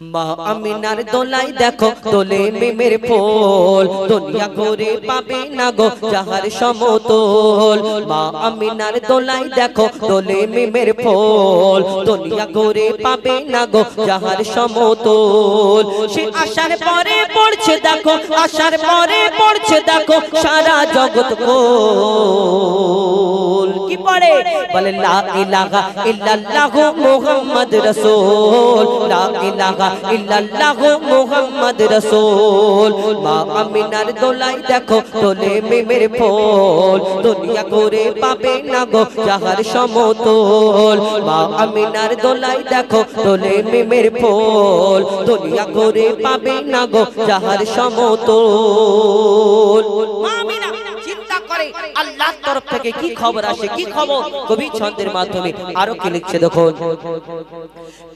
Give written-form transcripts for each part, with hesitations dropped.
মা আমিনার দোলাই দেখো দোলে মিমের ফুল, দুনিয়া ঘুরে পাবে না গো যাহার সমতল। মা আমিনার দোলাই দেখো দোলে মিমের ফুল, দুনিয়া ঘুরে পাবে না গো যাহার সমতল। সে আসার পরে পড়ছে দেখো, আসার পরে পড়ছে দেখো সারা জগৎ কোল। কি পড়ে? বলে লা ইলাহা ইল্লাল্লাহু মুহাম্মদ রাসূল, লা ইলাহা ইল্লাল্লাহু মুহাম্মদ রাসূল। মা আমিনার দোলাই দেখো দোলে মিমের ফুল, দুনিয়া ঘুরে পাবে না গো যাহার সমতল। মা আমিনার দোলাই দেখো দোলে মিমের ফুল, দুনিয়া ঘুরে পাবে না গো যাহার সমতল। মা আমিনা চিন্তা করে আল্লাহর তরফ থেকে কি খবর আসে, কি খবর? কবি ছন্দের মাধ্যমে আরো কি লিখছে দেখো।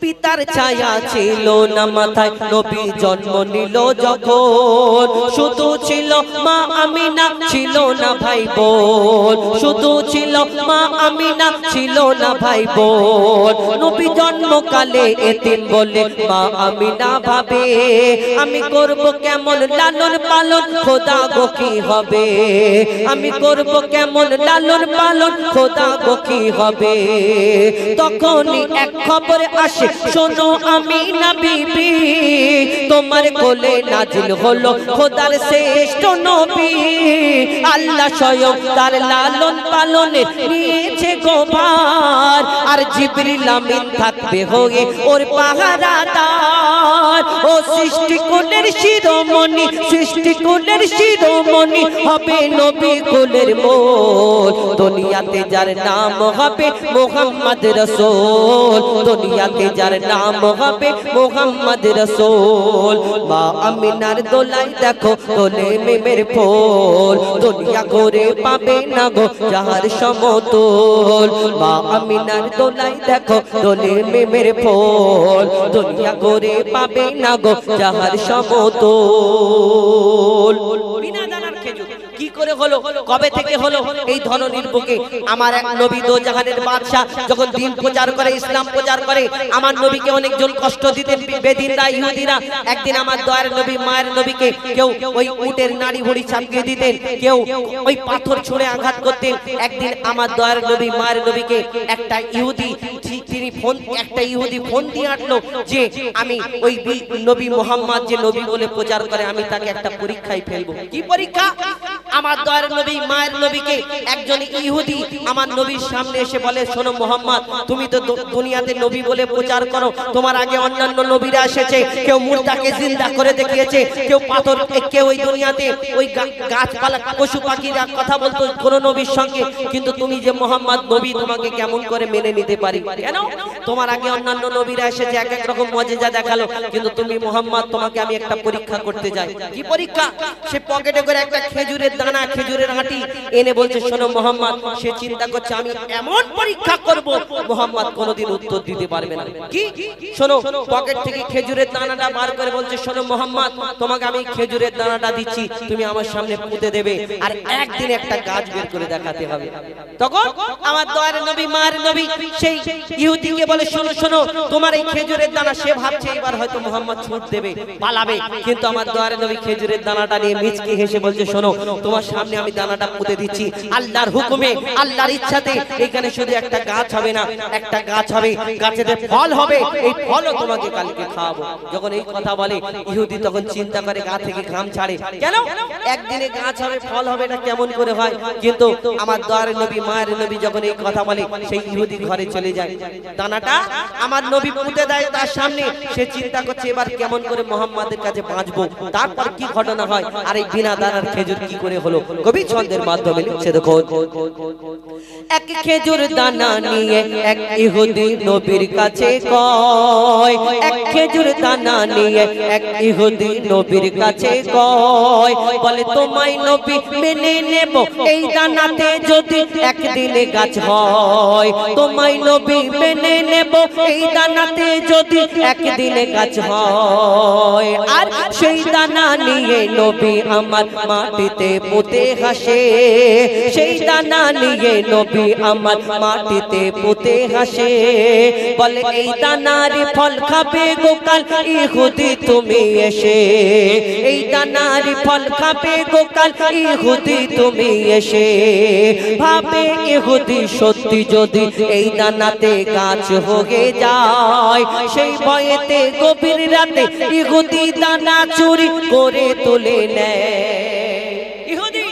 পিতার ছায়া ছিল না মাথায়, নবী জন্ম নিল যখন, শুধু ছিল মা আমিনা ছিল না ভাই বোন, শুধু ছিল মা আমিনা ছিল না ভাই বোন। নবী জন্মকালে এতিম বলে মা আমিনা ভাবে, আমি করব কেমন লালন পালন, খোদা গো কি হবে, আমি করব কেমন লালন পালন, খোদা গো কি হবে। তখনই এক খবর আসে, শোনো আমিনা বিবি, তোমার কোলে নাজিল হলো খোদার শ্রেষ্ঠ নবী। আল্লাহ স্বয়ং তার লালন পালনে নিয়েছে গোভার, আর জিবরিল আমিন থাকবে হয়ে ওর পাহারাদার। ও সৃষ্টি কুলের শিরোমণি, সৃষ্টি কুলের শিরোমণি হবে নবী কুলের মোল। দুনিয়াতে যার নাম হবে মুহাম্মদ রাসূল, দুনিয়াতে যার নাম হবে মুহাম্মদ রাসূল। মা আমিনার দোলাই দেখো দোলে মিমের ফুল, দুনিয়া ঘুরে পাবে না গো যাহার সমতল। মা আমিনার দোলাই দেখো দোলে মিমের ফুল, দুনিয়া ঘুরে পাবে না গো যাহার সমতল। বিনা দানার খেজুর কি করে হলো, কবে থেকে হলো? এই ধরনীর বুকে আমার এক নবী দো জাহানের বাদশা যখন দিন প্রচার করে, ইসলাম প্রচার করে, আমার নবীকে অনেকজন কষ্ট দিতেন বেদিনরা, ইহুদিরা। একদিন আমার দয়ার নবী মায়ের নবীকে কেউ ওই উটের নাড়ি ভুড়ি চাপিয়ে দিতেন, কেউ ওই পাথর ছুঁড়ে আঘাত করতেন। একদিন আমার দয়ার নবী মায়ের নবীকে একটা ইহুদি ফোন দিয়ে আটলো যে আমি ওই নবী মুহাম্মদ যে নবী বলে প্রচার করে, আমি তাকে একটা পরীক্ষায় ফেলবো। কি পরীক্ষা? আমার দয়ার নবী মায়ের নবীকে একজন ইহুদি আমার নবীর সামনে এসে বলে, শোনো মুহাম্মদ, তুমি তো দুনিয়াতে নবী বলে প্রচার করো, তোমার আগে অন্যান্য নবীরা এসেছে, কেউ মুর্দাকে জিন্দা করে দেখিয়েছে, কেউ পাথর, কেউ ওই দুনিয়াতে ওই গাছপালা পশু পাখিরা কথা বলতো কোন নবীর সঙ্গে, কিন্তু তুমি যে মুহাম্মদ নবী, তোমাকে কেমন করে মেনে নিতে পারি? কেন? তোমার আগে অন্যান্য নবীরা এসেছে, এক এক রকম মুজিজা দেখালো, কিন্তু তুমি মুহাম্মদ, তোমাকে আমি একটা পরীক্ষা করতে যাই। কি পরীক্ষা? সে পকেটে করে একটা খেজুরের দানা, খেজুরের আটি এনে বলছে, শোনো মুহাম্মদ। সে চিন্তা করছে আমি এমন পরীক্ষা করব মুহাম্মদ কোনোদিন উত্তর দিতে পারবে না। কি? শোনো, পকেট থেকে খেজুরের দানাটা বার করে বলছে, শোনো মুহাম্মদ, তোমাকে আমি খেজুরের দানাটা দিচ্ছি, তুমি আমার সামনে পুঁতে দেবে, আর একদিন একটা গাছ বের করে দেখাতে হবে। তখন আমার দয়ার নবী মায়ের নবী সেই ইহুদিকে বলে, শোনো শোনো, তোমার এই খেজুরের দানা, সে ভাবছে এবার হয়তো মুহাম্মদ ছুট দেবে, পালাবে, কিন্তু আমার দয়ার নবী খেজুরের দানাটা নিয়ে মিচকে হেসে বলছে, শোনো, তোমার সামনে আমি দানাটা পুঁতে দিচ্ছি, আল্লাহর হুকুমে, আল্লাহর ইচ্ছাতে এখানে শুধু একটা গাছ হবে না, একটা গাছ হবে, গাছেতে ফল হবে, এই ফলও তোমাকে কালকে খাওয়াবো। যখন এই কথা বলে ইহুদি তখন চিন্তা করে, গা থেকে ঘাম ছাড়ে, কেন একদিনে গাছ হবে ফল হবে না, কেমন করে হয়? কিন্তু আমার দয়ার নবী মায়ের নবী যখন এই কথা বলে, সেই ইহুদি ঘরে চলে যায়, দানাটা আমার নবী পুঁতে দেয় তার সামনে। সে চিন্তা করছে এবার কেমন করে মুহাম্মাদের কাছে বাঁচবো। তারপর কি ঘটনা হয় আর এই বিনা দানার খেজুর কি করে হলো, কবি ছন্দের মাধ্যমে লিখছে দেখো। এক খেজুর দানা নিয়ে এক ইহুদি নবীর কাছে কয়, এক খেজুর দানা নিয়ে এক ইহুদি নবীর কাছে কয়, বলে তোমায় নবী মেনে নেব এই দানাতে যদি একদিনে গাছ হয়, তোমায় নবী মেনে নেব এই দানাতে যদি একদিনে গাছ হয়। আর সেই দানা নিয়ে নবী আমার মাটিতে পুঁতে হাসে, সেই দানা নিয়ে নবী আমার মাটিতে পুঁতে হাসে। বলে এই দানার ফল খাবে গোকাল ইহুদি তুমি এসে, এই দানার ফল খাবে গোকাল ইহুদি তুমি এসে। ভাবে ইহুদি সত্যি যদি এই দানাতে গাছ হয়ে যায়, সেই ভয়েতে গভীর রাতে ইহুদি দানা চুরি করে তুলে নেয়। ইহুদি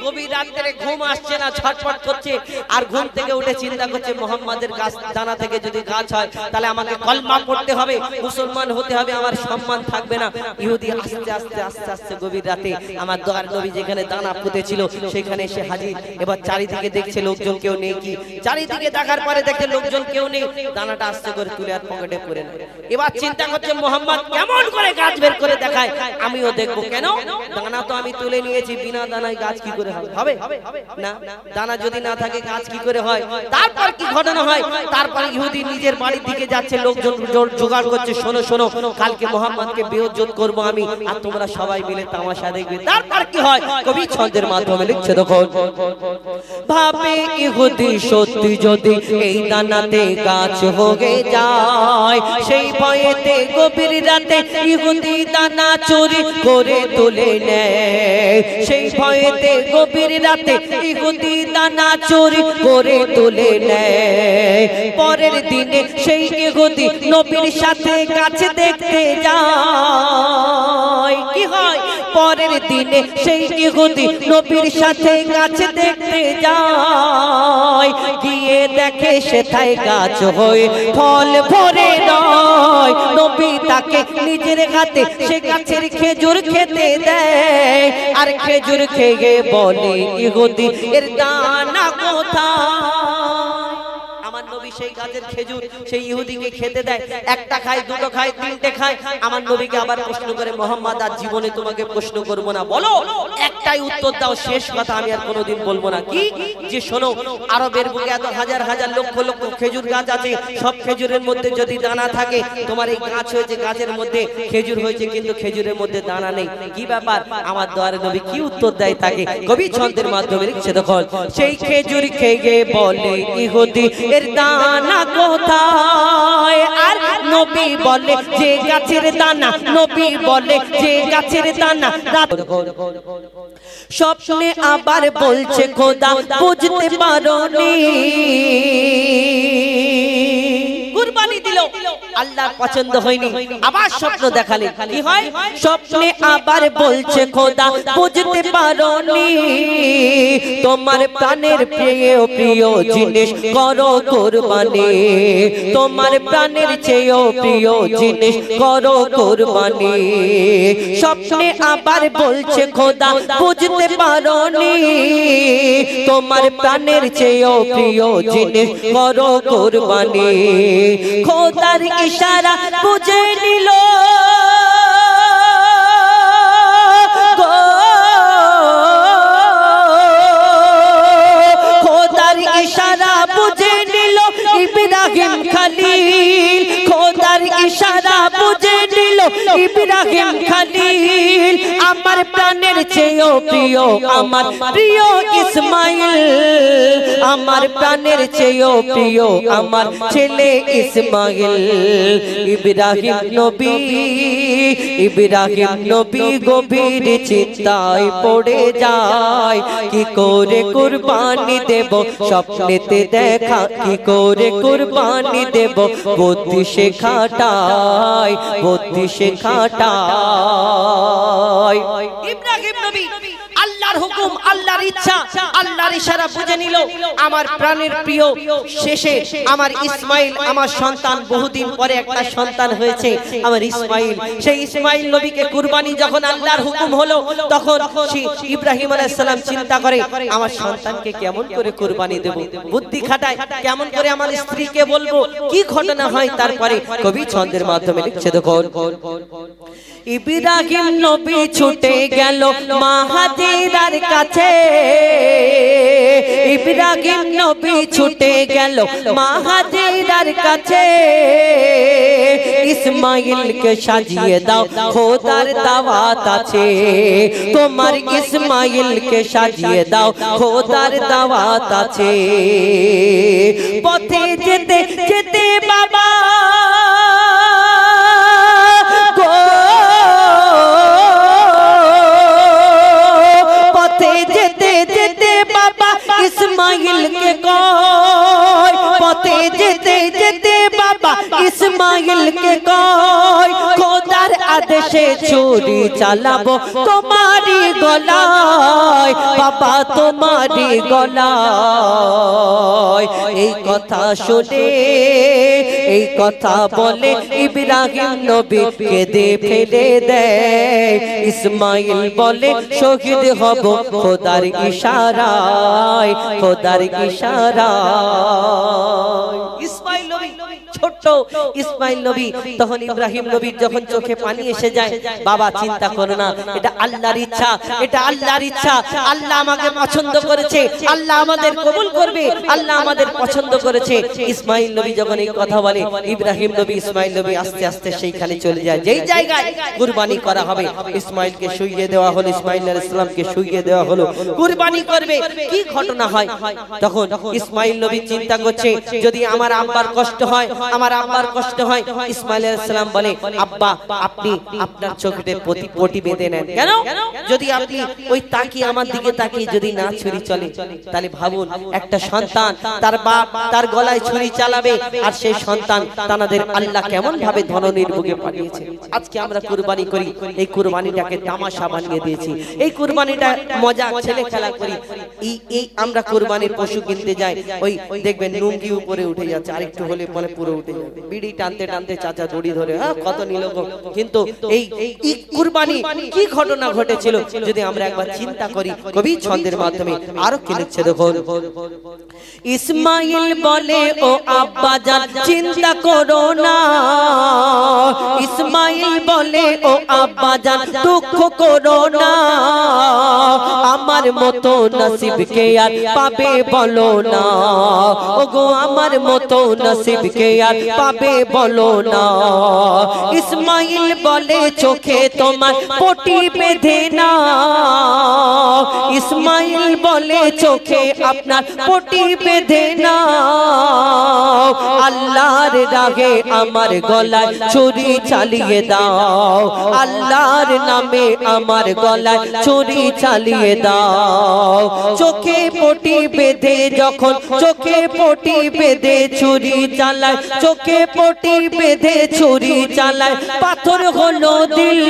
গভীর রাতে ঘুম আসছে না, ছটফট করছে, আর ঘুম থেকে উঠে চিন্তা করছে মুহাম্মাদের গাছ দানা থেকে যদি গাছ হয় তাহলে আমাকে কলমা পড়তে হবে, মুসলমান হতে হবে, আমার সম্মান থাকবে না। ইহুদি আস্তে আস্তে আস্তে আস্তে গভীর রাতে আমার দয়ার নবী যেখানে দানা পুঁতেছিল সেখানে এসে হাজির। এবার চারিদিকে দেখছে লোকজন কেউ নেই, কি চারিদিকে দেখার পরে দেখে লোকজন কেউ নেই, দানাটা আস্তে করে তুলে আর পকেটে পরে নেয়। এবার চিন্তা করছে মুহাম্মদ কেমন করে গাছ বের করে দেখায়, আমিও দেখবো। কেন? দানা তো আমি তুলে নিয়েছি, বিনা দানায় গাছ কি করে হবে? না, দানা যদি না থাকে গাছ কি করে হয়? তারপর কি ঘটনা হয়? তারপর ইহুদি নিজের বাড়ির দিকে যাচ্ছে, লোকজন জোগাড় করছে, শোনো শোনো কালকে মুহাম্মদকে বেইজ্জত করব আমি, আর তোমরা সবাই মিলে তামাশা দেখবে। তারপর কি হয় কবি ছন্দের মাধ্যমে লিখছে, দেখো ভাবে ইহুদি সত্যি যদি এই দানাতে গাছ হয়ে যায়, সেই ভয়েতে গভীর রাতে ইহুদি দানা চুরি করে তুলে নেয়। সেই ভয়েতে গভীর রাতে ইহুদি দানা চুরি করে তুলে নেয়। পরের দিনে সেই ইহুদি নবীর সাথে গাছ দেখতে যায়। কি হয়? পরের দিনে সেই ইহুদি নবীর সাথে গাছ দেখতে যায়, গিয়ে দেখে সেথায় গাছ হয়ে ফল ভরে নয়। নবী তাকে নিজের হাতে সে গাছের খেজুর খেতে দেয়, আর খেজুর খেয়ে বলে ইহুদি এর দানা কোথায়? আমার নবী সেই গাছের খেজুর সেই ইহুদিকে খেতে দেয়, একটা খায়, দুটো খায়, তিনটে খায়। আমার নবীকে আবার প্রশ্ন করে, মুহাম্মদ আর জীবনে তোমাকে প্রশ্ন করব না, বলো একটাই উত্তর দাও, শেষ কথা আমি আর কোনোদিন বলবো না। কি? যে শোনো আরবের বুকে এত হাজার হাজার লক্ষ লক্ষ খেজুর গাছ আছে, সব খেজুরের মধ্যে যদি দানা থাকে, তোমার এই গাছ হয়েছে, গাছের মধ্যে খেজুর হয়েছে, কিন্তু খেজুরের মধ্যে দানা নেই, কি ব্যাপার? আমার দয়ার নবী কি উত্তর দেয় তাকে কবি ছন্দের মাধ্যমে লিখছে, দেখো সেই খেজুর খেয়ে বলে ইহুদি এর দানা কোথায়? আর নবী বলে যে গাছের দানা, নবী বলে যে গাছের দানা। স্বপ্নে আবার বলছে খোদা বুঝতে পারোনি, কুরবানি দিল, আল্লাহর পছন্দ হয়নি, আবার স্বপ্ন দেখালেন। কি হয়? স্বপ্নে আবার বলছে খোদা বুঝতে পারোনি, তোমার প্রাণের প্রিয় প্রিয় জিনিস করো কুরবানি, তোমার প্রাণের চেয়েও প্রিয় জিনিস করো কুরবানি। স্বপ্নে আবার বলছে খোদা বুঝতে পারোনি, তোমার প্রাণের চেয়েও প্রিয় জিনিস করো কুরবানি। খোদার ইশারা বুঝে নিল, খোদার ইশারা বুঝে নিল ইব্রাহিম খলিল, খোদার ইশারা বুঝে নিল ইব্রাহিম খলিল। আমার প্রাণের চেয়েও প্রিয় আমার প্রিয় ইসমাইল, আমার প্রাণের চেয়েও প্রিয় আমার ছেলে ইসমাইল। ইব্রাহিম নবী, ইব্রাহিম নবী গভীর চিন্তায় পড়ে যায়, কি করে কুরবানি দেব স্বপ্নেতে দেখা, কি করে কুরবানি দেব বুদ্ধি সে খাটায়, বুদ্ধি সে খাটায়। ইব্রাহিম নবী আল্লাহর হুকুম, আল্লাহর ইচ্ছা, আল্লাহর ইশারা বুঝে নিল। আমার প্রাণের প্রিয় শেষে আমার ইসমাইল, আমার সন্তান, বহুদিন পরে একটা সন্তান হয়েছে আমার ইসমাইল। সেই ইসমাইল নবীকে কুরবানি যখন আল্লাহর হুকুম হলো, তখন ইব্রাহিম আলাইহিস সালাম চিন্তা করে আমার সন্তানকে কেমন করে কুরবানি দেব, বুদ্ধি খাটায়, কেমন করে আমার স্ত্রীকে বলবো, কি ঘটনা হয়। তারপরে কবি ছন্দের মাধ্যমে লিখছে, দেখো ইব্রাহিম নবী ছুটে গেল মা হাজেরার কাছে, ইব্রাহিম নবী ছুটে গেল মা হাজেরার কাছে। ইসমাইলকে সাজিয়ে দাও খোদার দাওয়াত আছে তোমার ইসমাইলকে সাজিয়ে দাও খোদার দাওয়াত আছে পথে যেতে যেতে বাবা পথে যেতে যেতে বাবা ইসমাইলকে কয় পথে যেতে যেতে বাবা ইসমাইলকে কয় খোদার আদেশে ছুরি চালাবো তোমারি গলায় বাবা তোমারি গলায় এই কথা শুনে এই কথা বলে ইব্রাহিম নবী কেঁদে ফেলে দেয় ইসমাইল বলে শহীদ হব খোদার ইশারায় খোদার ইশারায় ইসমাইল নবী ছোট্ট ইসমাইল নবী তখন ইব্রাহিম নবীর যখন চোখে পানি এসে যায় বাবা চিন্তা করো না এটা আল্লাহর ইচ্ছা এটা আল্লাহর ইচ্ছা আল্লাহ আমাকে পছন্দ করেছে আল্লাহ আমাদের কবুল করবে আল্লাহ আমাদের পছন্দ করেছে ইসমাইল নবী যখন এই কথা বলে ইব্রাহিম নবী ইসমাইল নবী আস্তে আস্তে সেইখানে চলে যায় যেই জায়গায় কুরবানি করা হবে ইসমাইলকে শুইয়ে দেওয়া হলো ইসমাইল আলাইহিস সালামকে শুইয়ে দেওয়া হলো কুরবানি করবে কি ঘটনা হয় তখন ইসমাইল নবী চিন্তা করছে যদি আমার আব্বার কষ্ট হয় আমার আব্বার কষ্ট হয় ইসমাইল আলাইহিস সালাম বলে আব্বা আপনি আপনার চোখে পটি বেঁধে নেন কেন যদি আপনি ওই তাকিয়ে আমার দিকে তাকিয়ে যদি না ছুরি চলে তাহলে ভাবুন একটা সন্তান তার বাপ তার গলায় ছুরি চালাবে আর সেই সন্তান তানাদের আল্লাহ কেমন ভাবে ধননির্ভোগে পাঠিয়েছে আজকে আমরা কুরবানি করি এই কুরবানিটাকে তামাশা বানিয়ে দিয়েছি এই কুরবানিটা মজা ছেলে খেলা করি এই আমরা কুরবানির পশু কিনতে যাই ওই দেখবেন লুঙ্গি উপরে উঠে যাচ্ছে আরেকটু হলে বলে পুরো উঠে যাবে বিড়ি টানতে টানতে চাচা দড়ি ধরে কত নিল কিন্তু এই কুরবানি কি ঘটনা ঘটেছিল যদি আমরা একবার চিন্তা করি কবি ছন্দের মাধ্যমে আরো কি লিখছে দেখুন ইসমাইল বলে ও আব্বা জান চিন্তা করো না ইসমাইল বলে ও আব্বা জান দুঃখ করো না আমার মতো নসিবকে আর পাবে বলো না ওগো আমার মতো নসিবকে আর পাবে বলো না ইসমাইল বলে চোখে তোমার পটি বেঁধে না ইসমাইল বলে চোখে আপনার পটি বেঁধে না আল্লাহর রাহে আমার গলায় ছুরি চালিয়ে দাও আল্লাহর নামে আমার গলায় ছুরি চালিয়ে দাও চোখে পটি বেঁধে যখন চোখে পটি বেঁধে ছুরি চালায় চোখে পটি বেঁধে ছুরি চালায় পাথর হলো দিল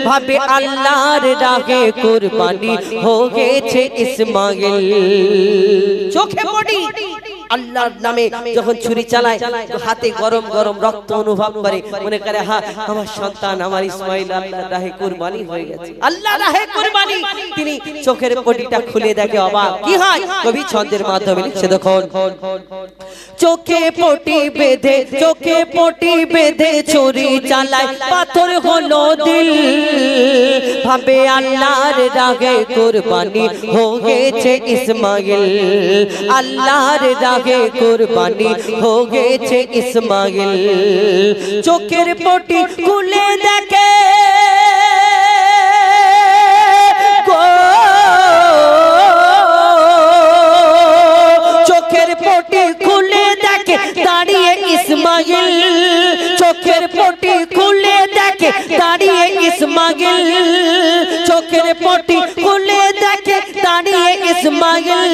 ভাবে আল্লাহর রাহে কুরবানি হয়েছে ইসমাইল চোখে পটি আল্লাহর নামে যখন ছুরি চালায় হাতে গরম গরম রক্ত অনুভব করে মনে করে হ্যাঁ আমার সন্তান আমার ইসমাইল আল্লাহর রাহে কুরবানি হয়ে গেছে আল্লাহর রাহে কুরবানি তিনি চোখের পটিটা খুলে দেখে অবাক কি হয় কবি ছন্দের মাধ্যমে লিখছে দেখুন চোখে পটি বেঁধে ছুরি চালায় পাথর হলো দিল ভাবে আল্লাহর রাহে কুরবানি হয়েছে ইসমাইল আল্লাহর রাহে কুরবানি হয়েছে ইসমাইল চোখের পটি খুলে দেখে চোখের পটি খুলে দেখে দাঁড়িয়ে ইসমাইল চোখের পটি খুলে দেখে দাঁড়িয়ে ইসমাইল চোখের পটি খুলে দেখে দাঁড়িয়ে ইসমাইল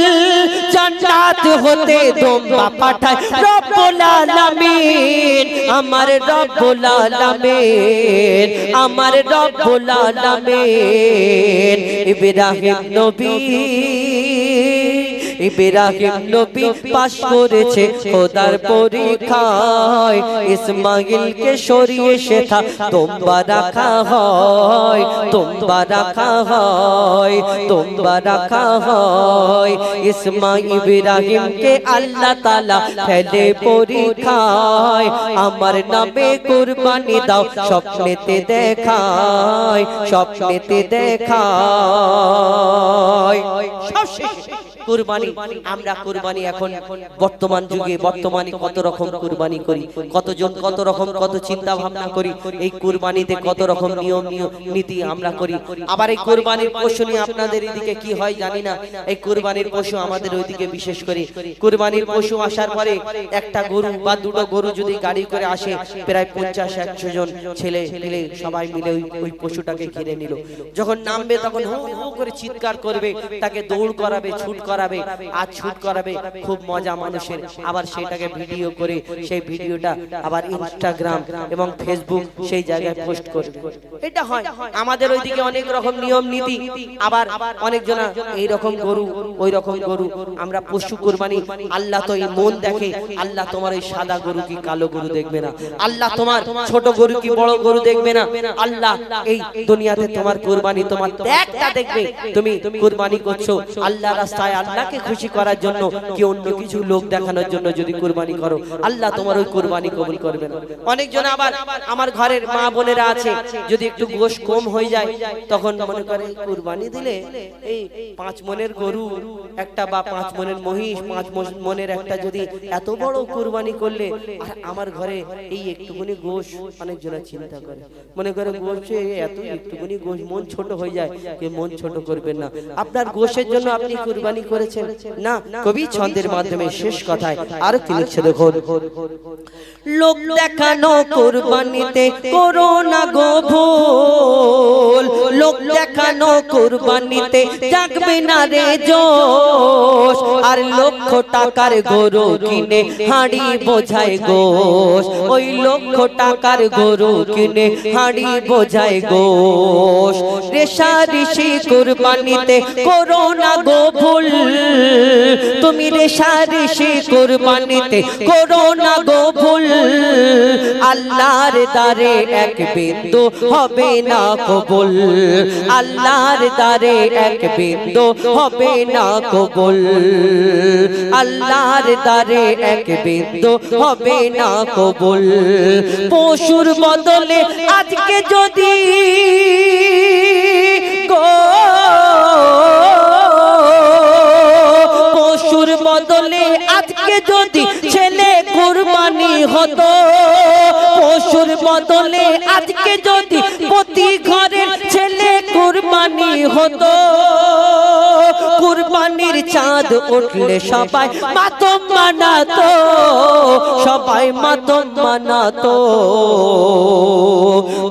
জান্নাত হতে দোম্বা পাঠায় রব্বুল আলামিন আমার রব্বুল আলামিন আমার রব্বুল আলামিন ইব্রাহিম নবী পাশ করেছে খোদার পরীক্ষায় ইসমাইলকে সরিয়ে সেথা তোমরা রাখা হয় ইসমাইল ইব্রাহিমকে আল্লাহ তাআলা ফেলে পরীক্ষায় আমার নামে কুরবানি দাও স্বপ্নেতে দেখায় সব শেষ কুরবানি, আমরা কুরবানি এখন বর্তমান যুগে বর্তমানে কত রকম কুরবানি করি, কতজন কত রকম কত চিন্তা ভাবনা করি, এই কুরবানিতে কত রকম নিয়ম নীতি আমরা করি। আবার এই কুরবানির পশু নিয়ে আপনাদের এদিকে কি হয় জানি না, এই কুরবানির পশু আমাদের ওইদিকে বিশেষ করে কুরবানির পশু আসার পরে একটা গরু বা দুটো গরু যদি গাড়ি করে আসে, প্রায় 50-100 জন ছেলে মিলে সবাই মিলে ওই পশুটাকে ঘিরে নিল। যখন নামবে তখন হু হু করে চিৎকার করবে, তাকে দৌড় করাবে, ছুট করাবে, আর ছুট করাবে, খুব মজা মানুষের। আবার সেটাকে ভিডিও করে সেই ভিডিওটা আবার ইনস্টাগ্রাম এবং ফেসবুক সেই জায়গায় পোস্ট করবে। এটা হয় আমাদের ওইদিকে অনেক রকম নিয়ম নীতি। আবার অনেকজনা এই রকম গরু ওই রকম গরু, আমরা পশু কুরবানি। আল্লাহ তো এই মন দেখে, আল্লাহ তোমার এই সাদা গরু কি কালো গরু দেখবে না, আল্লাহ তোমার ছোট গরু কি বড় গরু দেখবে না, আল্লাহ এই দুনিয়াতে তোমার কুরবানি তোমার ত্যাগটা দেখবে। তুমি কুরবানি করছো আল্লাহর রাস্তায়, আল্লাহকে খুশি করার জন্য কি অন্য কিছু লোক দেখানোর জন্য যদি কুরবানি করো, আল্লাহ তোমার ওই কুরবানি কবুল করবে না। অনেকজন আবার আমার ঘরের মা বোনেরা আছে, যদি একটু গোশ কম হয়ে যায় তখন মনে করে কুরবানি দিলে এই 5 মনের গরু একটা বা 5 মনের মহিষ, 5 মনের একটা যদি এত বড় কুরবানি করলে, আর আমার ঘরে এই একটুখানি গোশ, অনেকজন চিন্তা করে মনে করে গোশে এত একটুখানি গোশ মন ছোট হয়ে যায়, কে মন ছোট করবেন না। আপনার গোশের জন্য আপনি কুরবানি করেছেন না। কবি ছন্দের মাধ্যমে শেষ কথায় আর কি লিখছে দেখুন, লোক দেখানো কুরবানিতে করো না গো ভুল, লোক দেখানো কুরবানিতে জাগবে না রে জোশ, আর লক্ষ টাকার গরু কিনে হাঁড়ি বোঝায় গোশ, ওই লক্ষ টাকার গরু কিনে হাঁড়ি বোঝায় গোশ। রেশারেশি কুরবানিতে করো না গো ভুল, তুমি রেশারেশি কুরবানিতে করো না গো ভুল, আল্লাহর দারে এক বিন্দু হবে না কবুল, আল্লাহর দারে এক বিন্দু হবে না কবুল, আল্লাহর দারে এক বিন্দু হবে না কবুল। পশুর বদলে আজকে যদি পশুর বদলে আজকে যদি ছেলে কুরবানি হতো, পশুর বদলে আজকে যদি প্রতি ঘরের ছেলে কুরবানি হতো, কুরবানির চাঁদ উঠলে সবাই মাতম মানাতো, সবাই মাতম মানাতো।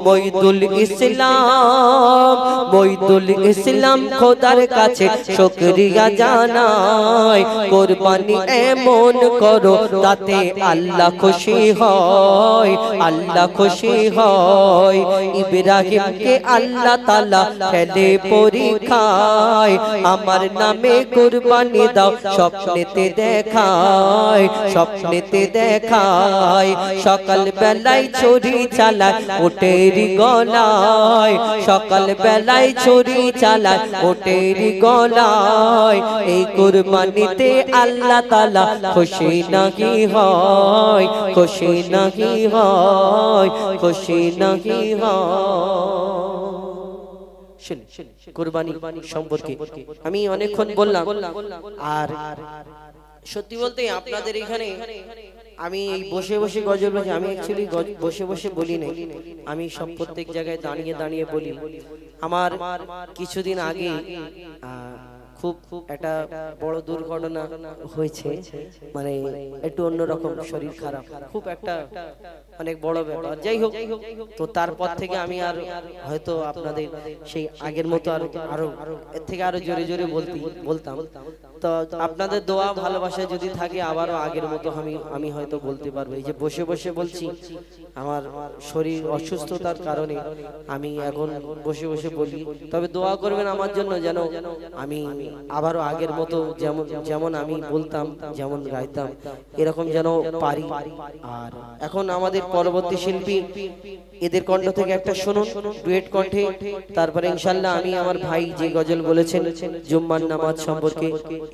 মইদুল ইসলাম, মইদুল ইসলাম খোদার কাছে শুকরিয়া জানায়, কুরবানি এমন করো তাতে আল্লাহ খুশি হয়, আল্লাহ খুশি হয়। ইব্রাহিমকে আল্লাহ তাআলা ফেলে পরীক্ষায়, আমার নামে কুরবানি দাও স্বপ্নেতে দেখায়, স্বপ্নেতে দেখায়। সকাল বেলায় ছুরি চালায় ওটের গলায়, সকাল বেলায় ছুরি চালায় ওটের গলায়। এই কুরবানিতে আল্লাহ তাআলা খুশি নাহি হয়, খুশি নাহি হয়, খুশি নাহি হয়। কুরবানি সম্পর্কে আমি অনেকক্ষণ বললাম। আর সত্যি বলতে আপনাদের এখানে আমি এই বসে বসে গজল বলছি, আমি অ্যাকচুয়ালি বসে বসে বলি না, আমি সব প্রত্যেক জায়গায় দাঁড়িয়ে দাঁড়িয়ে বলি। আমার কিছুদিন আগে খুব একটা বড় দুর্ঘটনা হয়েছে, মানে একটু অন্যরকম, শরীর খারাপ, খুব একটা অনেক বড় ব্যাপার। যাই হোক, তো তারপর থেকে আমি আর হয়তো আপনাদের সেই আগের মতো আরো এর থেকে আরো জোরে জোরে বলতাম। তো আপনাদের দোয়া ভালোবাসা যদি থাকে আবারও আগের মতো আমি হয়তো বলতে পারবো। এই যে বসে বসে বলছি, আমার শরীর অসুস্থতার কারণে আমি এখন বসে বসে বলি। তবে দোয়া করবেন আমার জন্য, যেন আমি আবারও আগের মতো যেমন আমি বলতাম, যেমন গাইতাম, এরকম যেন পারি। আর এখন আমাদের পরবর্তী শিল্পী, এদের কণ্ঠ থেকে একটা শুনুন ডুয়েট কণ্ঠে, তারপরে ইনশাআল্লাহ আমি আমার ভাই যে গজল বলেছেন জুম্মার নামাজ সম্পর্কে,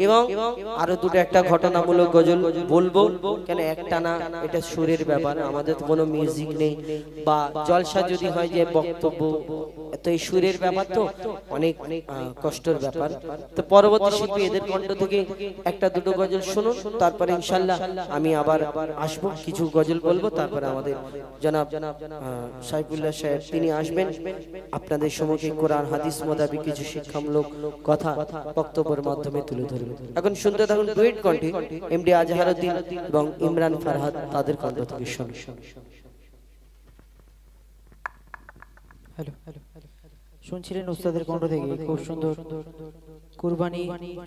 এবং আরো দুটো একটা ঘটনামূলক গজল বলবো, কেন একটা না, এটা সুরের ব্যাপার, আমাদের তো কোনো মিউজিক নেই বা জলসা যদি হয় যে বক্তব্য, তো এই সুরের ব্যাপার তো অনেক কষ্টের ব্যাপার। তো পরবর্তী শিল্পী এদের কণ্ঠ থেকে একটা দুটো গজল শুনুন, তারপরে ইনশাল্লাহ আমি আবার আসবো, কিছু গজল বলবো, তারপরে আমাদের জনাব সাইফুল্লাহ সাহেব তিনি আসবেন, আপনাদের সম্মুখে কোরআন হাদিস মোতাবেক কিছু শিক্ষামূলক কথা বক্তব্যের মাধ্যমে তুলে ধরবেন। এখন শুনতে থাকুন ডুয়েট কণ্ঠে এমডি আজহারউদ্দিন এবং ইমরান ফারহাদ, তাদের কণ্ঠ থেকে শুনুন। হ্যালো, শুনছিলেন উস্তাদের কণ্ঠ থেকে খুব সুন্দর কুরবানি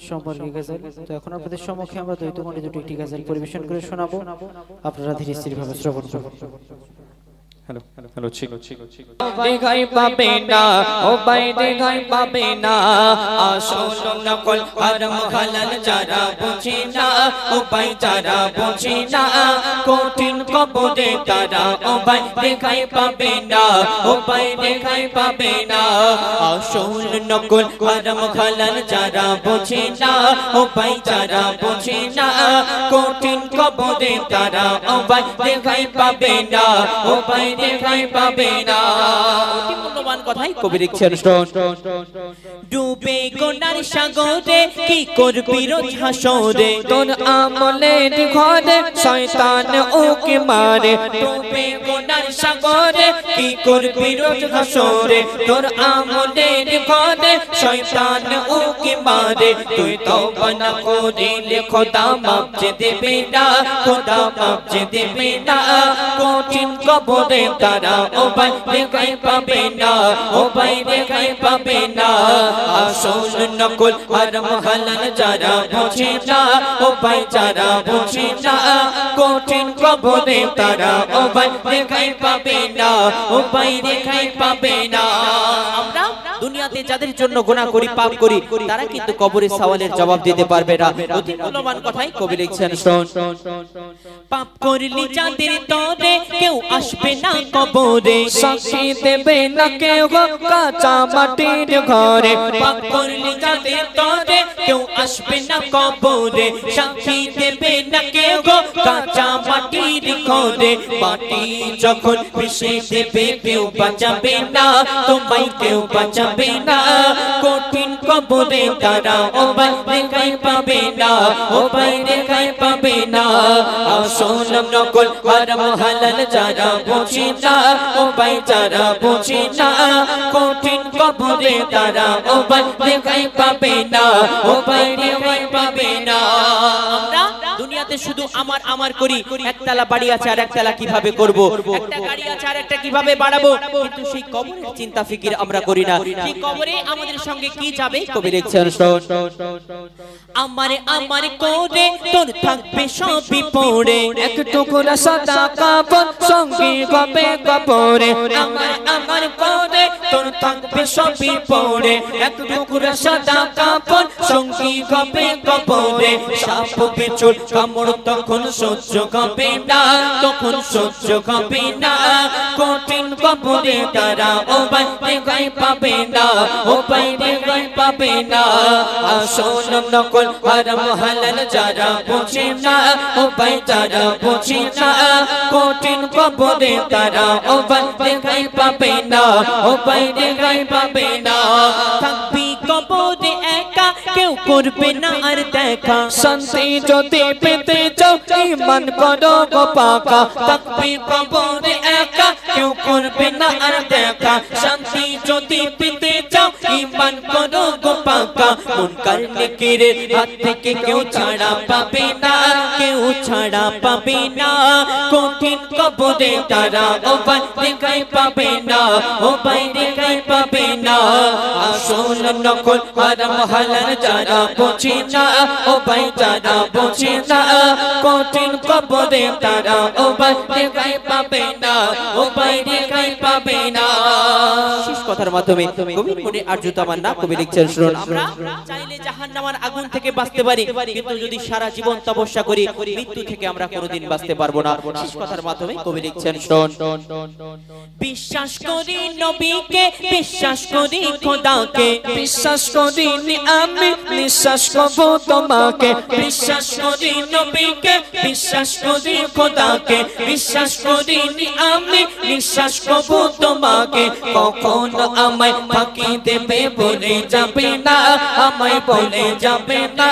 সম্পর্কে গজল। তো এখন আপনাদের সম্মুখে আমরা দ্বৈত কণ্ঠে দুটো একটি গজল পরিবেশন করে শোনাবো, আপনারা ধীরে স্থির ভাবে শ্রবণ করুন। हेलो देखाई पाबे ना ओ भाई देखाई पाबे ना আসল নকল হারাম হালাল যারা বুঝে না ও ভাই যারা বুঝে না কঠিন কবরে তারা ও ভাই দেখাই পাবে না ও ভাই দেখাই পাবে না আসল নকল হারাম হালাল যারা বুঝে না ও ভাই যারা বুঝে না কঠিন কবরে তারা ও ভাই দেখাই পাবে না ও ভাই দেখাই পাবে না। অতি মূল্যবান কথাই কবি লিখছেন, ডুবে গোনার সাগরে কি করবি রোজ হাসরে তোর আমলের ঘরে শয়তান ওকে মারে ডুবে গোনার সাগরে কি করবি রোজ হাসরে তোর আমলের ঘরে শয়তান ওকে মারে তুই তওবা না করিলে খোদা মাফ যে দেবে না খোদা মাফ যে দেবে না কঠিন কবরে তারা ও ভাই দেখাই পাবে না ও ভাই দেখাই পাবে না আসল নকল হারাম হালাল যারা বুঝে না ও ভাই যারা বুঝে না কঠিন কবরে তারা ও ভাই দেখাই পাবে না ও ভাই দেখাই পাবে না। আমরা দুনিয়াতে যাদের জন্য গুনাহ করি পাপ করি তারা কিন্তু কবরের সওয়ালের জবাব দিতে পারবে না। অতি মূল্যবান কথাই কবি লিখছেন, পাপ করলি যাদের তরে কেউ আসবে না কবরে সাক্ষী দেবে না কেউ কাঁচা মাটির ঘরে পাপ করলি যাদের তরে কেউ আসবে না কবরে সাক্ষী দেবে না কেউ কাঁচা মাটির ঘরে মাটি যখন মিশে দেবে কেউ বাঁচাবে না তোমায় কেউ বাঁচাবে না কঠিন কবরে তারা ও ভাই দেখাই পাবে না ও ভাই দেখাই পাবে না আসল নকল হারাম হালাল যারা বুঝে না ও ভাই যারা বুঝে না কঠিন কবরে তারা ও ভাই দেখাই পাবে না ও ভাই দেখাই পাবে না। আমরা দুনিয়াতে শুধু আমার আমার করি, একতলা বাড়ি আছে আর একতলা কিভাবে করব, একটা গাড়ি আছে আর একটা কিভাবে বাড়াবো, কিন্তু সেই কবরের চিন্তা ফিকির আমরা করি না। সেই কবরে আমাদের সঙ্গে কি যাবে কবি লিখছেন, আমারে আমারে করে তোর থাকবে সবই পড়ে এক টুকরা সাদা কাপড় সঙ্গে গবে কবরে আমার আমার করে তোর থাকবে সবই পড়ে এক টুকরা সাদা কাপড় সঙ্গে গবে কবরে সাপ বিছুর কামড় তখন সহ্য হবে না তখন সহ্য হবে না কঠিন কবরে তারা ও ভাই দেখাই পাবে না ও ভাই দেখাই পাবে না আসল নকল হারাম হালাল যারা বুঝে না ও ভাই যারা বুঝে না কঠিন কবরে তারা ও ভাই দেখাই পাবে না ও ভাই দেখাই পাবে না থাকবি কবরে একা কেউ করবে না আর দেখা শান্তি যদি পেতে চাও ঈমান করো গো পাকা থাকবি কবরে একা কেউ করবে না আর দেখা শান্তি যদি পেতে চাও ঈমান করো গো পাকা মুনকার নেকিরের হাত থেকে কেউ ছাড়া পাবে না কেউ ছাড়া পাবে না কঠিন কবরে তারা ও ভাই দেখাই পাবে না ও ভাই দেখাই পাবে না আসল নকল হারাম হালাল যারা বুঝে না ও ভাই যারা বুঝে না কঠিন কবরে তারা ও ভাই দেখাই পাবে না ও বাইরে গাই পাবে না। শেষ কথার মাধ্যমে কবির মনে আরজু তামান্না কবি লিখছেন শুনুন। আমরা চাইলে জাহান্নামের আগুন থেকে বাঁচতে পারি, কিন্তু যদি সারা জীবন তপস্যা করি মৃত্যু থেকে আমরা কোনোদিন বাঁচতে পারবো না। শেষ কথার মাধ্যমে কবি লিখছেন শুনুন। বিশ্বাস করি নবীকে, বিশ্বাস করি খোদাকে, বিশ্বাস করি আমি বিশ্বাস করব তোমাকে। বিশ্বাস করি নবীকে, বিশ্বাস করি খোদাকে, বিশ্বাস করি আমি বিশ্বাস করব তোমাকে। কখনো আমায় ফাঁকি দেবে বলে যাবে না, আমায় বলে যাবে না।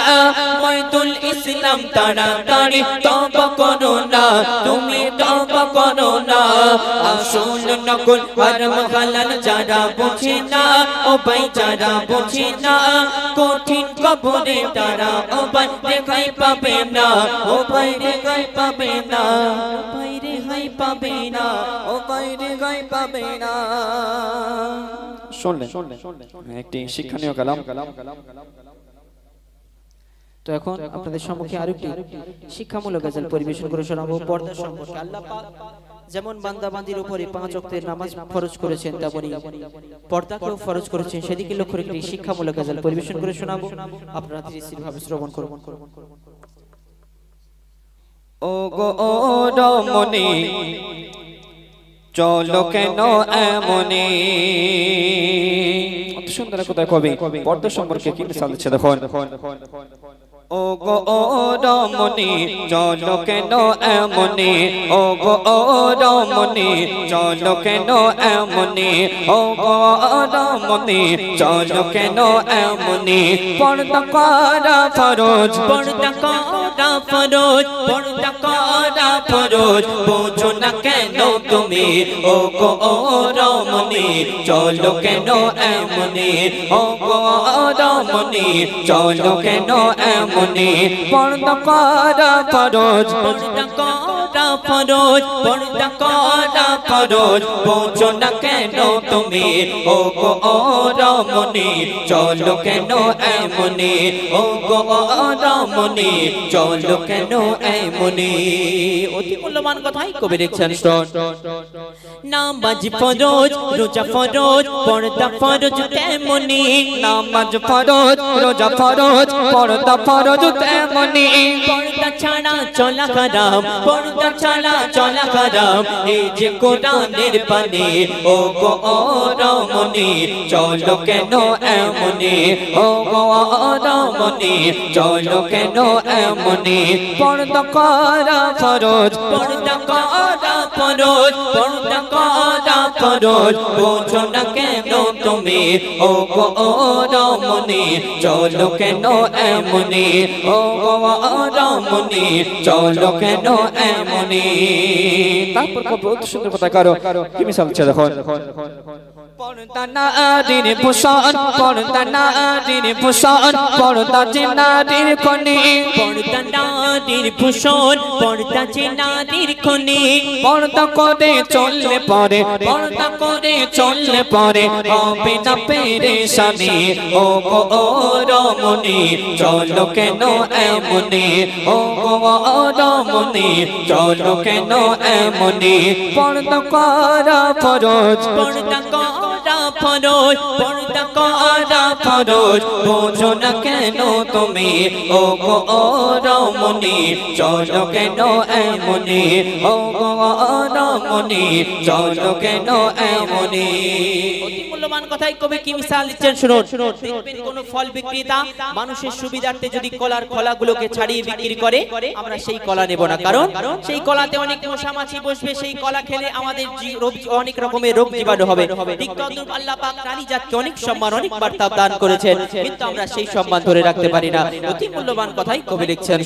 ময়দুল ইসলাম তাড়াতাড়ি তওবা করো না, তুমি তওবা করো না। আসল নকল হারাম হালাল যারা বোঝে না, ও ভাই যারা বোঝে না, কঠিন কবরে তারা ও ভাই রেহাই পাবে না, ও ভাই রেহাই পাবে না, ভাই রেহাই পাবে না, ও ভাই রেহাই পাবে না। শুনলেন একটি শিক্ষণীয় কালাম। তো এখন আপনাদের সম্মুখে আরেকটি শিক্ষামূলক গজল পরিবেশন করে শোনাবো পর্দা সম্পর্কে। আল্লাহ পাক যেমন বান্দাবান্দির উপরে 5 ওয়াক্তের নামাজ ফরজ করেছেন, তেমনি পর্দাকেও ফরজ করেছেন। সেদিকে লক্ষ্য রেখে একটি শিক্ষামূলক গজল পরিবেশন করে শোনাবো, আপনারা ধীরে-স্থিরভাবে শ্রবণ করুন। ও গো ও রমণী চলো কেন এমনি। অত সুন্দর কথা কবি পর্দা সম্পর্কে কি মিসাল দিচ্ছে দেখুন। ও গো ও রমণী চলো কেন এমনি, ও গো ও রমণী চলো কেন এমনি, ও গো রমণী চলো কেন এমনি। পর্দা করা ফরজ, পর্দা করা ফরজ, পর্দা করা ফরজ, বোঝো না কেন তুমি। ও গো ও রমণী চলো কেন এমনি, ও গো রমণী চলো কেন এমনি। পর্দা করা ফরজ, পর্দা করা ফরজ, পর্দা করা ফরজ, বোঝো না কেন তুমি। ও গো ও রমণী চলো কেন এমনি, ও গো রমণী চলো কেন এমনি। অতি মূল্যবান কথাই কবি লিখছেন। নামাজ ফরজ, রোজা ফরজ, পর্দা ফরজ তেমনি। নামাজ ফরজ, রোজা ফরজ, পর্দা ফরজ তেমনি। পর্দা ছাড়া চলা হারাম, পর্দা ছাড়া চলা হারাম, এই যে কোরআনের বাণী। ও গো ও রমণী চলো কেন এমনি, ও গো রমণী চলো কেন এমনি। পর্দা করা ফরজ, পর্দা করা ফরজ, পর্দা করা ফরজ, বোঝো না কেন তুমি। ও গো রমণী চলো কেন এমনি, ও গো রমণী চলো কেন এমনি। তারপর কবি অত সুন্দর কথা কারো কি মিসাল দিচ্ছে দেখুন। পর্দা নারীর ভূষণ, পর্দা নারীর ভূষণ, পর্দা যে নারীর খনি। পর্দা নারীর ভূষণ, পর্দা যে নারীর খনি। পর্দা করে চললে পরে, পর্দা করে চললে পরে হবে না পেরেশানি। ও গো ও রমণী চলো কেন এমনি, ও গো রমণী চলো কেন এমনি। পর্দা করা ফরজ, পর্দা করা ফরজ, পর্দা করা ফরজ, বোঝো না কেন তুমি। ও গো রমণী চলো কেন এমনি, ও গো রমণী চলো কেন এমনি। অতি মূল্যবান কথাই কবি কি মিসাল দিচ্ছেন শুনুন। দেখবেন কোন ফল বিক্রেতা মানুষের সুবিধার্থে যদি কলার খোলাগুলোকে ছাড়িয়ে বিক্রি করে, আমরা সেই কলা নেব না, কারণ সেই কলাতে অনেক মশা মাছি বসবে, সেই কলা খেলে আমাদের অনেক রকমের রোগ জীবাণু হবে। ঠিক তদ্রূপ আল্লাহ পাক প্রাণী জাতকে অনেক সম্মান, অনেক বার্তা দান করেছেন, কিন্তু আমরা সেই সম্মান ধরে রাখতে পারি না। অতি মূল্যবান কথাই কবি লিখছেন।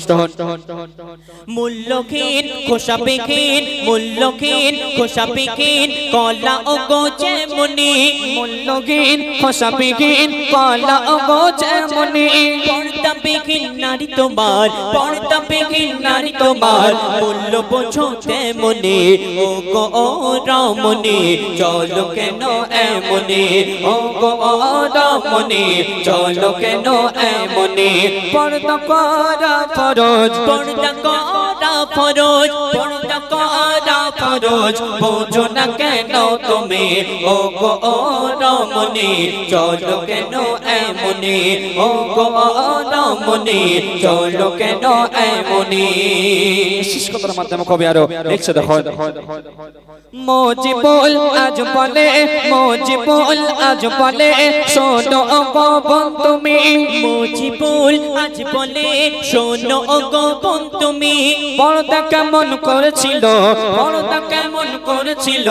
মূল্যহীন খোসা পেখিন, মূল্যহীন খোসা পেখিন, কলা ও গোছে মুনি। মূল্যহীন খোসা পেখিন, কলা ও গোছে মুনি। পর্দা পেখিন নারী তোমার, পর্দা পেখিন নারী তোমার, মূল্য বোঝো তেমনি। ও গো রমণী চলো কেন এমনি, ও গো রমণী চলো কেন এমনি। পর্দা করা ফরজ, পর্দা করা ফরজ, পর্দা করা ফরজ বোঝো না কেন তুমি ও গো রমণী চলো কেন এমনি ও গো রমণী চলো কেন এমনি শেষ কথার মাধ্যমে কবি আরো লিখছে দেখো মুজিবুল আজ বলে মুজিবুল আজ বলে শোনো গো বোন তুমি মুজিবুল আজ বলে শোনো গো বোন তুমি পর্দা কেমন করেছিল পর্দা কেমন করেছিল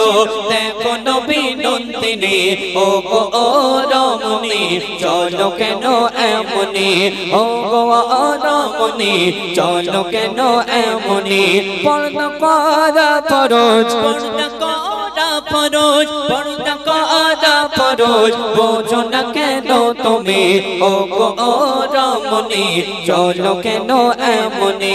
দেখো নবী নন্দিনী ও গো রমণী চলো কেন এমনি ও গো রমণী চলো কেন এমনি পর্দা করা ফরজ পর্দা করা ফরজ পর্দা করা ফরজ বোঝো না কেন তুমি ও গো রমণী চলো কেন এমনি